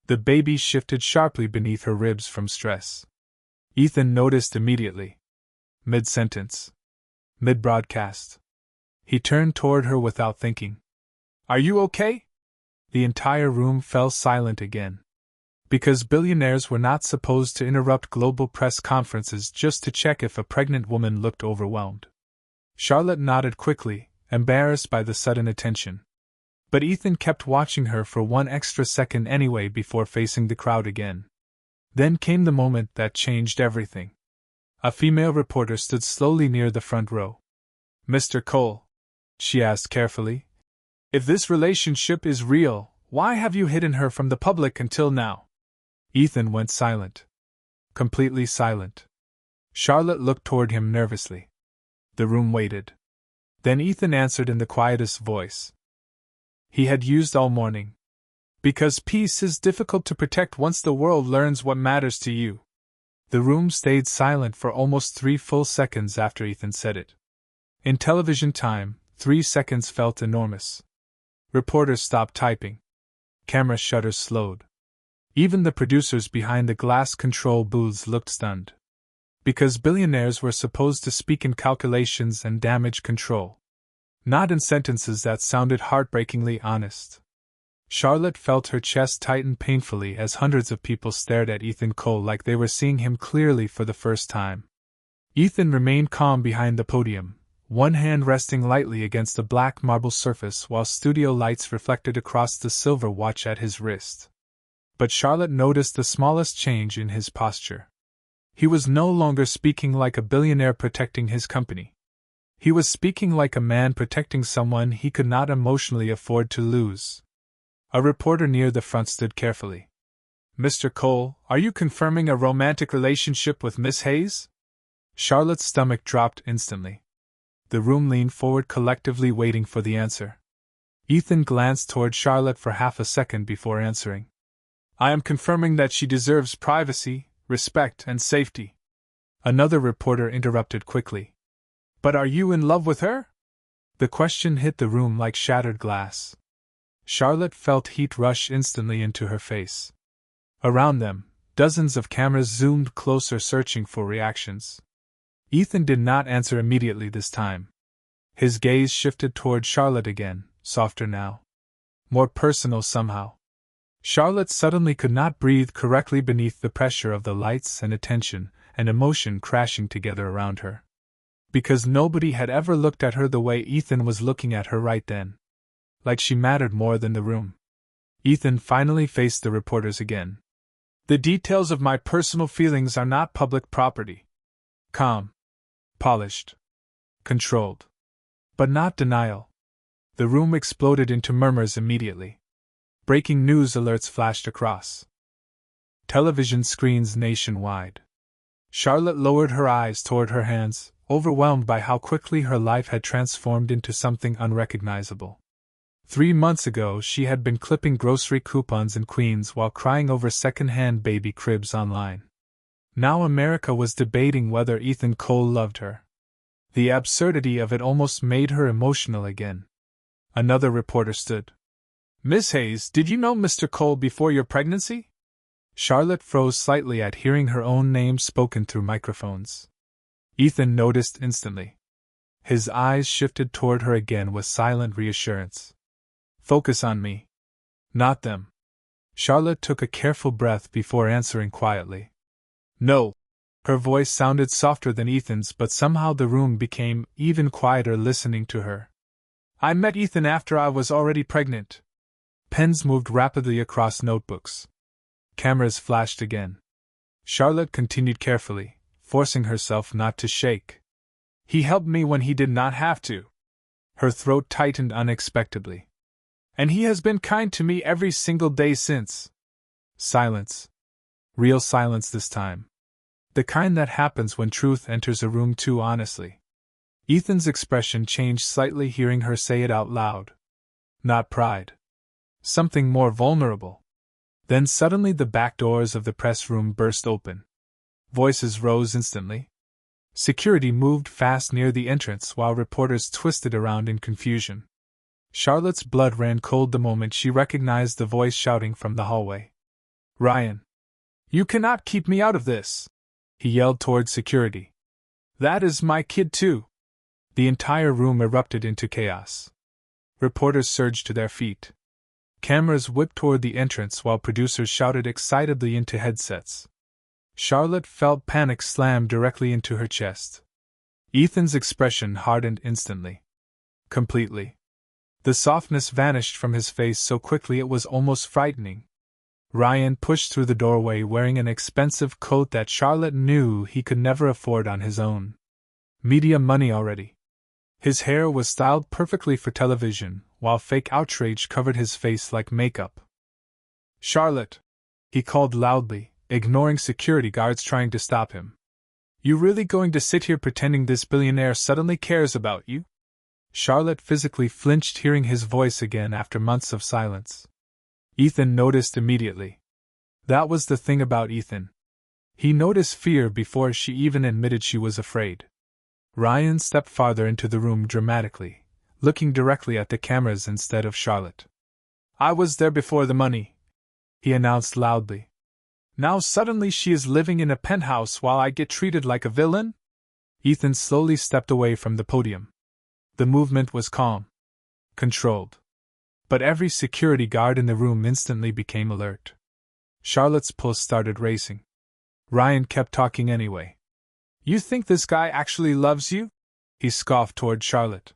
The baby shifted sharply beneath her ribs from stress. Ethan noticed immediately. Mid-sentence. Mid-broadcast. He turned toward her without thinking. Are you okay? The entire room fell silent again. Because billionaires were not supposed to interrupt global press conferences just to check if a pregnant woman looked overwhelmed. Charlotte nodded quickly, embarrassed by the sudden attention. But Ethan kept watching her for one extra second anyway before facing the crowd again. Then came the moment that changed everything. A female reporter stood slowly near the front row. Mr. Cole, she asked carefully, if this relationship is real, why have you hidden her from the public until now? Ethan went silent. Completely silent. Charlotte looked toward him nervously. The room waited. Then Ethan answered in the quietest voice. He had used all morning. Because peace is difficult to protect once the world learns what matters to you. The room stayed silent for almost 3 full seconds after Ethan said it. In television time, 3 seconds felt enormous. Reporters stopped typing. Camera shutters slowed. Even the producers behind the glass control booths looked stunned. Because billionaires were supposed to speak in calculations and damage control. Not in sentences that sounded heartbreakingly honest. Charlotte felt her chest tighten painfully as hundreds of people stared at Ethan Cole like they were seeing him clearly for the first time. Ethan remained calm behind the podium, one hand resting lightly against the black marble surface while studio lights reflected across the silver watch at his wrist. But Charlotte noticed the smallest change in his posture. He was no longer speaking like a billionaire protecting his company. He was speaking like a man protecting someone he could not emotionally afford to lose. A reporter near the front stood carefully. Mr. Cole, are you confirming a romantic relationship with Miss Hayes? Charlotte's stomach dropped instantly. The room leaned forward collectively waiting for the answer. Ethan glanced toward Charlotte for half a second before answering. I am confirming that she deserves privacy, respect, and safety. Another reporter interrupted quickly. But are you in love with her? The question hit the room like shattered glass. Charlotte felt heat rush instantly into her face. Around them, dozens of cameras zoomed closer searching for reactions. Ethan did not answer immediately this time. His gaze shifted toward Charlotte again, softer now. More personal somehow. Charlotte suddenly could not breathe correctly beneath the pressure of the lights and attention and emotion crashing together around her. Because nobody had ever looked at her the way Ethan was looking at her right then. Like she mattered more than the room. Ethan finally faced the reporters again. The details of my personal feelings are not public property. Calm. Polished. Controlled. But not denial. The room exploded into murmurs immediately. Breaking news alerts flashed across television screens nationwide. Charlotte lowered her eyes toward her hands, overwhelmed by how quickly her life had transformed into something unrecognizable. 3 months ago she had been clipping grocery coupons in Queens while crying over second-hand baby cribs online. Now America was debating whether Ethan Cole loved her. The absurdity of it almost made her emotional again. Another reporter stood. Miss Hayes, did you know Mr. Cole before your pregnancy? Charlotte froze slightly at hearing her own name spoken through microphones. Ethan noticed instantly. His eyes shifted toward her again with silent reassurance. Focus on me. Not them. Charlotte took a careful breath before answering quietly. No. Her voice sounded softer than Ethan's, but somehow the room became even quieter listening to her. I met Ethan after I was already pregnant. Pens moved rapidly across notebooks. Cameras flashed again. Charlotte continued carefully, forcing herself not to shake. He helped me when he did not have to. Her throat tightened unexpectedly. And he has been kind to me every single day since. Silence. Real silence this time. The kind that happens when truth enters a room too honestly. Ethan's expression changed slightly hearing her say it out loud. Not pride. Something more vulnerable. Then suddenly the back doors of the press room burst open. Voices rose instantly. Security moved fast near the entrance while reporters twisted around in confusion. Charlotte's blood ran cold the moment she recognized the voice shouting from the hallway. Ryan! You cannot keep me out of this! He yelled toward security. That is my kid too! The entire room erupted into chaos. Reporters surged to their feet. Cameras whipped toward the entrance while producers shouted excitedly into headsets. Charlotte felt panic slam directly into her chest. Ethan's expression hardened instantly. Completely. The softness vanished from his face so quickly it was almost frightening. Ryan pushed through the doorway wearing an expensive coat that Charlotte knew he could never afford on his own. Media money already. His hair was styled perfectly for television, while fake outrage covered his face like makeup. Charlotte! He called loudly, ignoring security guards trying to stop him. You really going to sit here pretending this billionaire suddenly cares about you? Charlotte physically flinched hearing his voice again after months of silence. Ethan noticed immediately. That was the thing about Ethan. He noticed fear before she even admitted she was afraid. Ryan stepped farther into the room dramatically, looking directly at the cameras instead of Charlotte. I was there before the money, he announced loudly. Now suddenly she is living in a penthouse while I get treated like a villain? Ethan slowly stepped away from the podium. The movement was calm. Controlled. But every security guard in the room instantly became alert. Charlotte's pulse started racing. Ryan kept talking anyway. You think this guy actually loves you? He scoffed toward Charlotte.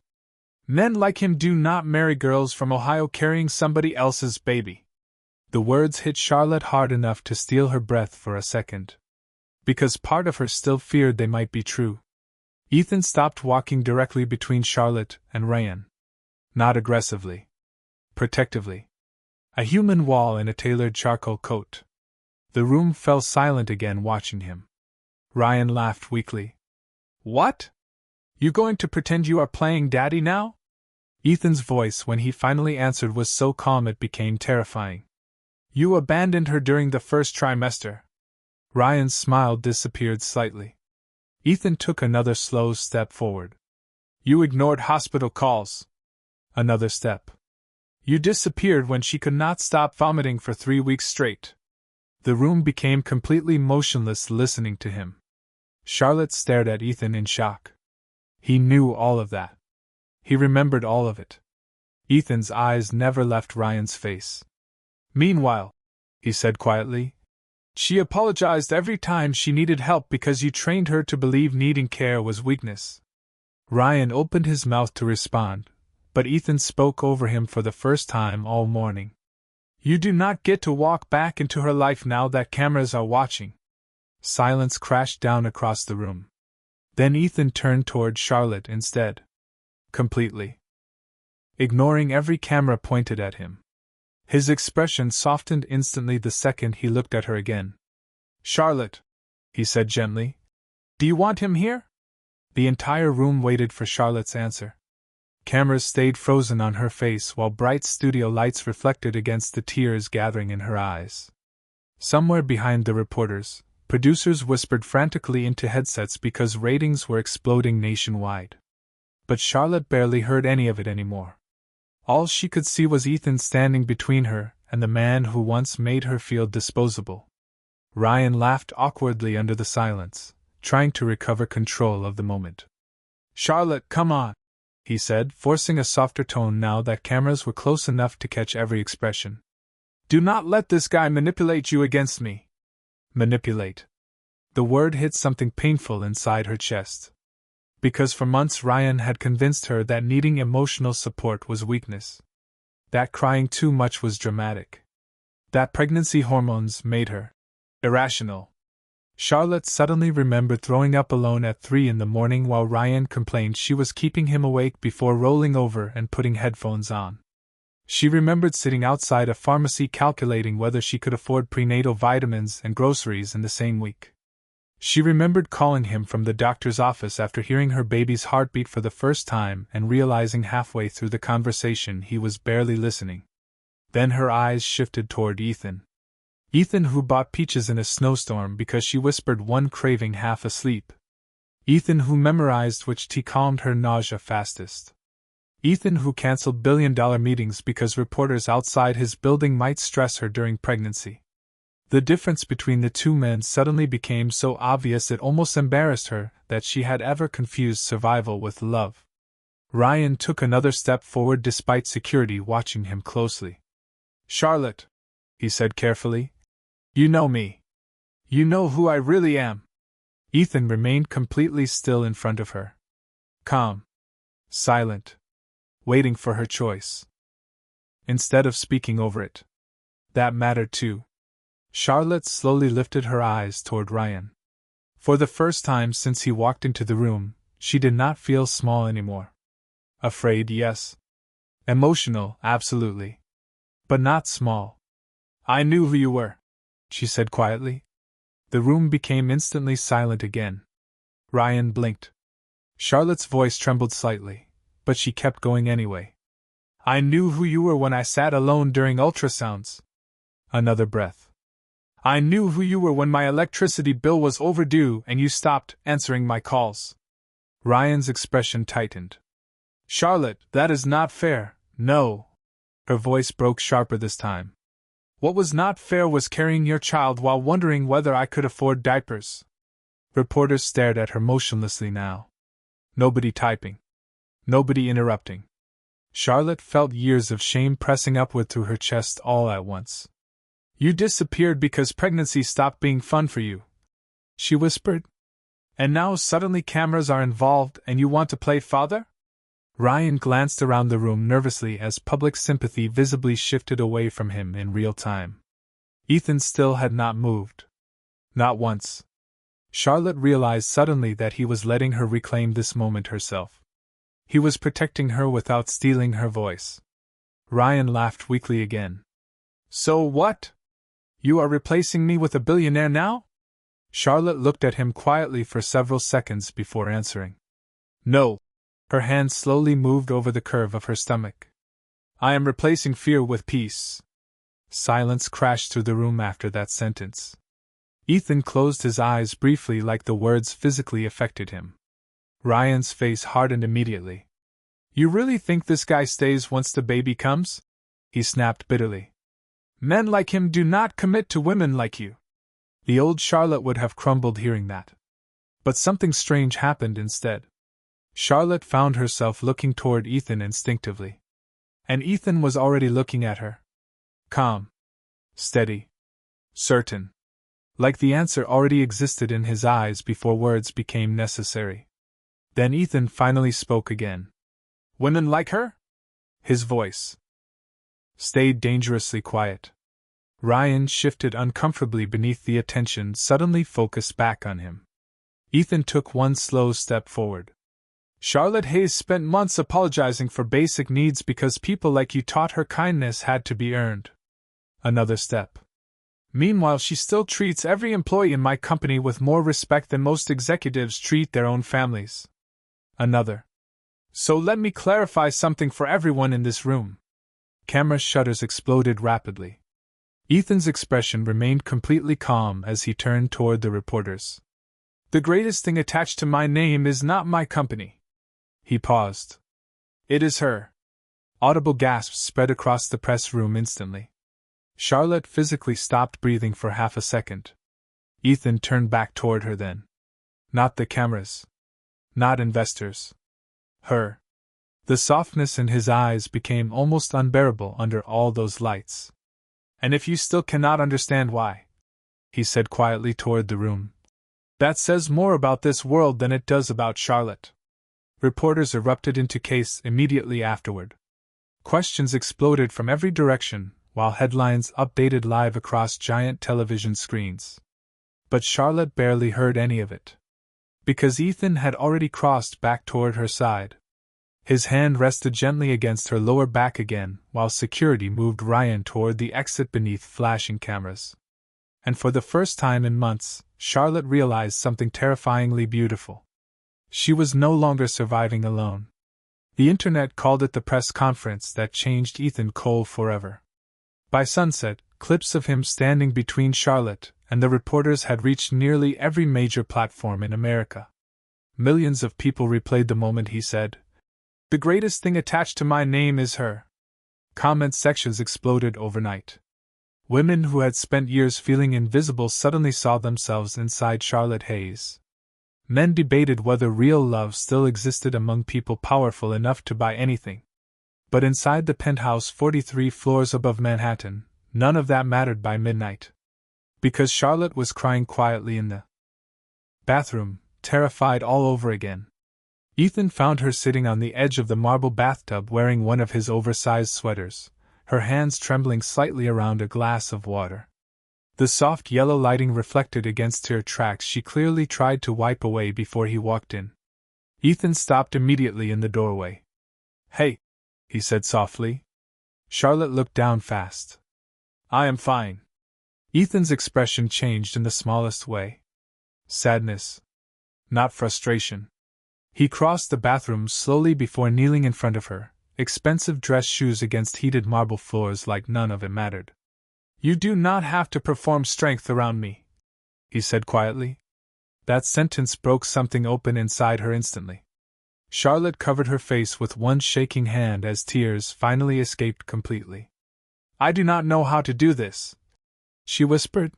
Men like him do not marry girls from Ohio carrying somebody else's baby. The words hit Charlotte hard enough to steal her breath for a second. Because part of her still feared they might be true. Ethan stopped walking directly between Charlotte and Ryan. Not aggressively. Protectively. A human wall in a tailored charcoal coat. The room fell silent again watching him. Ryan laughed weakly. What? You going to pretend you are playing daddy now? Ethan's voice when he finally answered was so calm it became terrifying. You abandoned her during the first trimester. Ryan's smile disappeared slightly. Ethan took another slow step forward. You ignored hospital calls. Another step. You disappeared when she could not stop vomiting for 3 weeks straight. The room became completely motionless listening to him. Charlotte stared at Ethan in shock. He knew all of that. He remembered all of it. Ethan's eyes never left Ryan's face. Meanwhile, he said quietly, she apologized every time she needed help because you trained her to believe needing care was weakness. Ryan opened his mouth to respond, but Ethan spoke over him for the first time all morning. You do not get to walk back into her life now that cameras are watching. Silence crashed down across the room. Then Ethan turned toward Charlotte instead. Completely. Ignoring every camera pointed at him. His expression softened instantly the second he looked at her again. Charlotte, he said gently, do you want him here? The entire room waited for Charlotte's answer. Cameras stayed frozen on her face while bright studio lights reflected against the tears gathering in her eyes. Somewhere behind the reporters, producers whispered frantically into headsets because ratings were exploding nationwide. But Charlotte barely heard any of it anymore. All she could see was Ethan standing between her and the man who once made her feel disposable. Ryan laughed awkwardly under the silence, trying to recover control of the moment. Charlotte, come on, he said, forcing a softer tone now that cameras were close enough to catch every expression. Do not let this guy manipulate you against me. Manipulate. The word hit something painful inside her chest. Because for months Ryan had convinced her that needing emotional support was weakness. That crying too much was dramatic. That pregnancy hormones made her irrational. Charlotte suddenly remembered throwing up alone at 3 in the morning while Ryan complained she was keeping him awake before rolling over and putting headphones on. She remembered sitting outside a pharmacy calculating whether she could afford prenatal vitamins and groceries in the same week. She remembered calling him from the doctor's office after hearing her baby's heartbeat for the first time and realizing halfway through the conversation he was barely listening. Then her eyes shifted toward Ethan. Ethan, who bought peaches in a snowstorm because she whispered one craving half asleep. Ethan, who memorized which tea calmed her nausea fastest. Ethan, who canceled billion-dollar meetings because reporters outside his building might stress her during pregnancy. The difference between the two men suddenly became so obvious it almost embarrassed her that she had ever confused survival with love. Ryan took another step forward despite security watching him closely. "Charlotte," he said carefully, "you know me. You know who I really am." Ethan remained completely still in front of her. Calm. Silent. Waiting for her choice. Instead of speaking over it. That mattered too. Charlotte slowly lifted her eyes toward Ryan. For the first time since he walked into the room, she did not feel small anymore. Afraid, yes. Emotional, absolutely. But not small. "I knew who you were," she said quietly. The room became instantly silent again. Ryan blinked. Charlotte's voice trembled slightly, but she kept going anyway. "I knew who you were when I sat alone during ultrasounds." Another breath. "I knew who you were when my electricity bill was overdue and you stopped answering my calls." Ryan's expression tightened. "Charlotte, that is not fair, no." Her voice broke sharper this time. "What was not fair was carrying your child while wondering whether I could afford diapers." Reporters stared at her motionlessly now. Nobody typing. Nobody interrupting. Charlotte felt years of shame pressing upward through her chest all at once. "You disappeared because pregnancy stopped being fun for you," she whispered. "And now suddenly cameras are involved and you want to play father?" Ryan glanced around the room nervously as public sympathy visibly shifted away from him in real time. Ethan still had not moved. Not once. Charlotte realized suddenly that he was letting her reclaim this moment herself. He was protecting her without stealing her voice. Ryan laughed weakly again. "So what? You are replacing me with a billionaire now?" Charlotte looked at him quietly for several seconds before answering. "No." Her hand slowly moved over the curve of her stomach. "I am replacing fear with peace." Silence crashed through the room after that sentence. Ethan closed his eyes briefly like the words physically affected him. Ryan's face hardened immediately. "You really think this guy stays once the baby comes?" he snapped bitterly. "Men like him do not commit to women like you." The old Charlotte would have crumbled hearing that. But something strange happened instead. Charlotte found herself looking toward Ethan instinctively. And Ethan was already looking at her. Calm. Steady. Certain. Like the answer already existed in his eyes before words became necessary. Then Ethan finally spoke again. "Women like her?" His voice stayed dangerously quiet. Ryan shifted uncomfortably beneath the attention suddenly focused back on him. Ethan took one slow step forward. "Charlotte Hayes spent months apologizing for basic needs because people like you taught her kindness had to be earned." Another step. "Meanwhile, she still treats every employee in my company with more respect than most executives treat their own families." Another. "So let me clarify something for everyone in this room." Camera shutters exploded rapidly. Ethan's expression remained completely calm as he turned toward the reporters. "The greatest thing attached to my name is not my company." He paused. "It is her." Audible gasps spread across the press room instantly. Charlotte physically stopped breathing for half a second. Ethan turned back toward her then. Not the cameras. Not investors. Her. The softness in his eyes became almost unbearable under all those lights. "And if you still cannot understand why," he said quietly toward the room, That says more about this world than it does about Charlotte. Reporters erupted into case immediately afterward. Questions exploded from every direction, while headlines updated live across giant television screens. But Charlotte barely heard any of it. Because Ethan had already crossed back toward her side. His hand rested gently against her lower back again, while security moved Ryan toward the exit beneath flashing cameras. And for the first time in months, Charlotte realized something terrifyingly beautiful. She was no longer surviving alone. The internet called it the press conference that changed Ethan Cole forever. By sunset, clips of him standing between Charlotte and the reporters had reached nearly every major platform in America. Millions of people replayed the moment he said, "The greatest thing attached to my name is her." Comment sections exploded overnight. Women who had spent years feeling invisible suddenly saw themselves inside Charlotte Hayes. Men debated whether real love still existed among people powerful enough to buy anything. But inside the penthouse 43 floors above Manhattan, none of that mattered by midnight. Because Charlotte was crying quietly in the bathroom, terrified all over again. Ethan found her sitting on the edge of the marble bathtub wearing one of his oversized sweaters, her hands trembling slightly around a glass of water. The soft yellow lighting reflected against tear tracks she clearly tried to wipe away before he walked in. Ethan stopped immediately in the doorway. "Hey," he said softly. Charlotte looked down fast. "I am fine." Ethan's expression changed in the smallest way. Sadness. Not frustration. He crossed the bathroom slowly before kneeling in front of her, expensive dress shoes against heated marble floors like none of it mattered. "You do not have to perform strength around me," he said quietly. That sentence broke something open inside her instantly. Charlotte covered her face with one shaking hand as tears finally escaped completely. "I do not know how to do this," she whispered.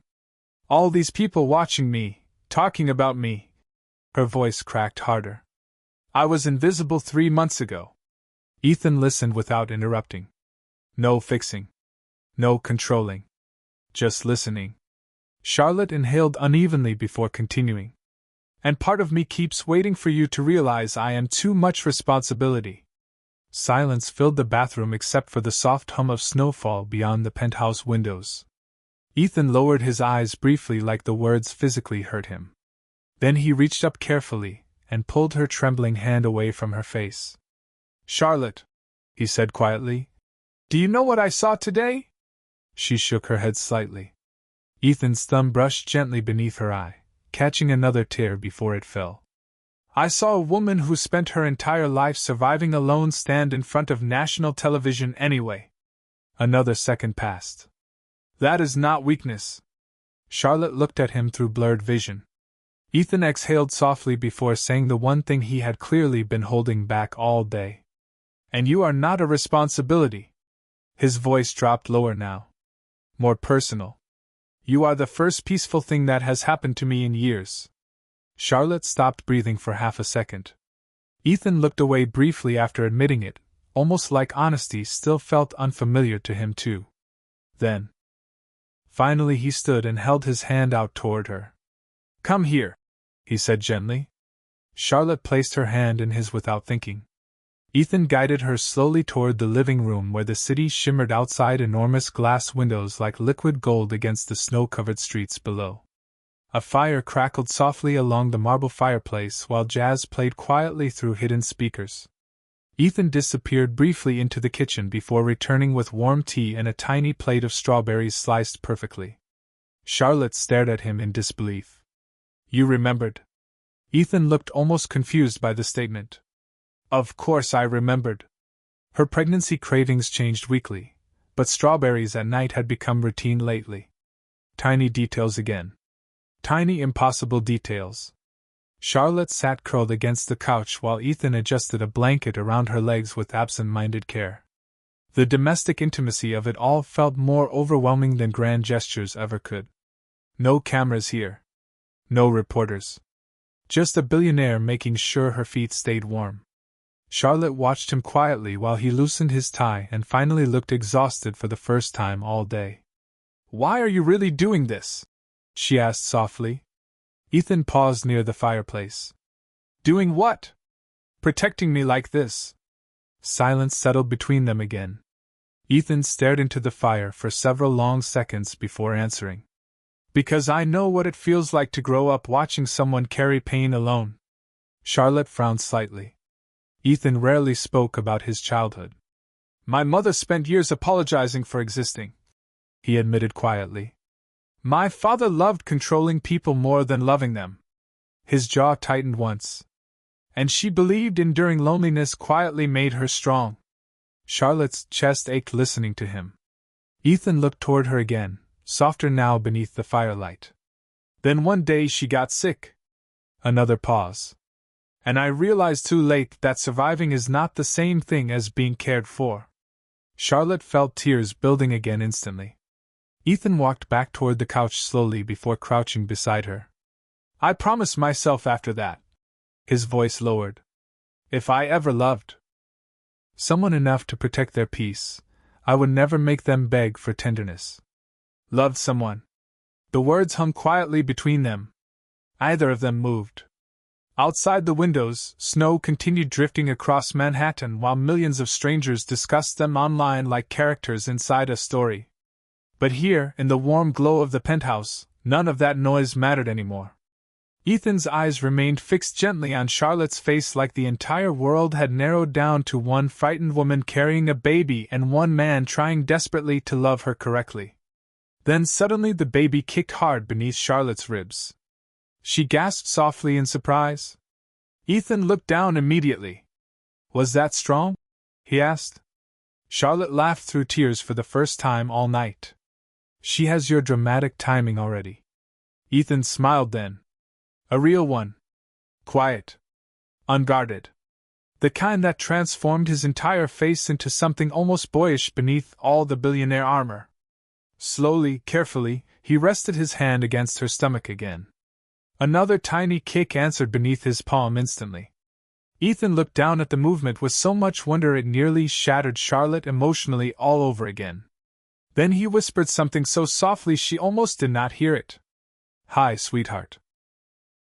"All these people watching me, talking about me." Her voice cracked harder. "I was invisible 3 months ago." Ethan listened without interrupting. No fixing. No controlling. Just listening. Charlotte inhaled unevenly before continuing. "And part of me keeps waiting for you to realize I am too much responsibility." Silence filled the bathroom except for the soft hum of snowfall beyond the penthouse windows. Ethan lowered his eyes briefly like the words physically hurt him. Then he reached up carefully and pulled her trembling hand away from her face. "Charlotte," he said quietly, "do you know what I saw today?" She shook her head slightly. Ethan's thumb brushed gently beneath her eye, catching another tear before it fell. "I saw a woman who spent her entire life surviving alone stand in front of national television anyway." Another second passed. "That is not weakness." Charlotte looked at him through blurred vision. Ethan exhaled softly before saying the one thing he had clearly been holding back all day. "And you are not a responsibility." His voice dropped lower now. More personal. "You are the first peaceful thing that has happened to me in years." Charlotte stopped breathing for half a second. Ethan looked away briefly after admitting it, almost like honesty still felt unfamiliar to him too. Then, finally he stood and held his hand out toward her. "Come here," he said gently. Charlotte placed her hand in his without thinking. Ethan guided her slowly toward the living room where the city shimmered outside enormous glass windows like liquid gold against the snow-covered streets below. A fire crackled softly along the marble fireplace while jazz played quietly through hidden speakers. Ethan disappeared briefly into the kitchen before returning with warm tea and a tiny plate of strawberries sliced perfectly. Charlotte stared at him in disbelief. "You remembered?" Ethan looked almost confused by the statement. "Of course I remembered." Her pregnancy cravings changed weekly, but strawberries at night had become routine lately. Tiny details again. Tiny impossible details. Charlotte sat curled against the couch while Ethan adjusted a blanket around her legs with absent-minded care. The domestic intimacy of it all felt more overwhelming than grand gestures ever could. No cameras here. No reporters. Just a billionaire making sure her feet stayed warm. Charlotte watched him quietly while he loosened his tie and finally looked exhausted for the first time all day. "Why are you really doing this?" she asked softly. Ethan paused near the fireplace. Doing what? Protecting me like this? Silence settled between them again. Ethan stared into the fire for several long seconds before answering. Because I know what it feels like to grow up watching someone carry pain alone. Charlotte frowned slightly. Ethan rarely spoke about his childhood. My mother spent years apologizing for existing, he admitted quietly. My father loved controlling people more than loving them. His jaw tightened once. And she believed enduring loneliness quietly made her strong. Charlotte's chest ached listening to him. Ethan looked toward her again, softer now beneath the firelight. Then one day she got sick. Another pause. And I realized too late that surviving is not the same thing as being cared for. Charlotte felt tears building again instantly. Ethan walked back toward the couch slowly before crouching beside her. I promised myself after that. His voice lowered. If I ever loved someone enough to protect their peace, I would never make them beg for tenderness. Loved someone. The words hung quietly between them. Neither of them moved. Outside the windows, snow continued drifting across Manhattan while millions of strangers discussed them online like characters inside a story. But here, in the warm glow of the penthouse, none of that noise mattered anymore. Ethan's eyes remained fixed gently on Charlotte's face like the entire world had narrowed down to one frightened woman carrying a baby and one man trying desperately to love her correctly. Then suddenly the baby kicked hard beneath Charlotte's ribs. She gasped softly in surprise. Ethan looked down immediately. Was that strong? He asked. Charlotte laughed through tears for the first time all night. She has your dramatic timing already. Ethan smiled then. A real one. Quiet. Unguarded. The kind that transformed his entire face into something almost boyish beneath all the billionaire armor. Slowly, carefully, he rested his hand against her stomach again. Another tiny kick answered beneath his palm instantly. Ethan looked down at the movement with so much wonder it nearly shattered Charlotte emotionally all over again. Then he whispered something so softly she almost did not hear it. Hi, sweetheart.